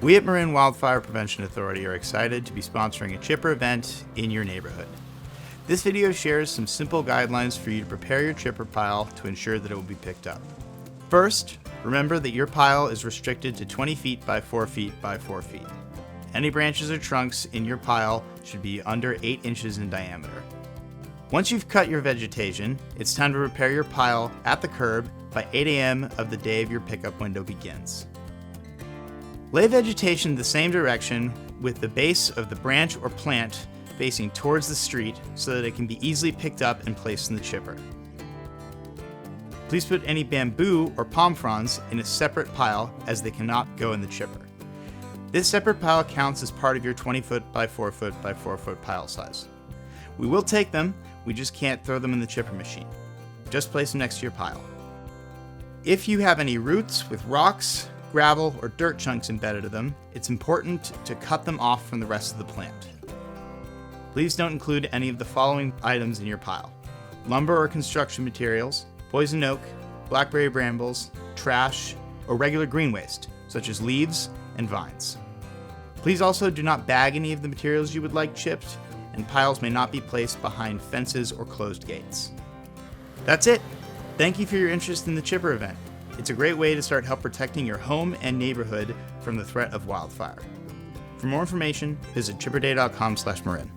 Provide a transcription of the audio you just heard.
We at Marin Wildfire Prevention Authority are excited to be sponsoring a chipper event in your neighborhood. This video shares some simple guidelines for you to prepare your chipper pile to ensure that it will be picked up. First, remember that your pile is restricted to 20 feet by 4 feet by 4 feet. Any branches or trunks in your pile should be under 8 inches in diameter. Once you've cut your vegetation, it's time to repair your pile at the curb by 8 a.m. of the day of your pickup window begins. Lay vegetation the same direction with the base of the branch or plant facing towards the street so that it can be easily picked up and placed in the chipper. Please put any bamboo or palm fronds in a separate pile as they cannot go in the chipper. This separate pile counts as part of your 20 foot by 4 foot by 4 foot pile size. We will take them, we just can't throw them in the chipper machine. Just place them next to your pile. If you have any roots with rocks, gravel, or dirt chunks embedded in them, it's important to cut them off from the rest of the plant. Please don't include any of the following items in your pile: lumber or construction materials, poison oak, blackberry brambles, trash, or regular green waste, such as leaves and vines. Please also do not bag any of the materials you would like chipped, and piles may not be placed behind fences or closed gates. That's it. Thank you for your interest in the chipper event. It's a great way to start help protecting your home and neighborhood from the threat of wildfire. For more information, visit chipperday.com/Marin.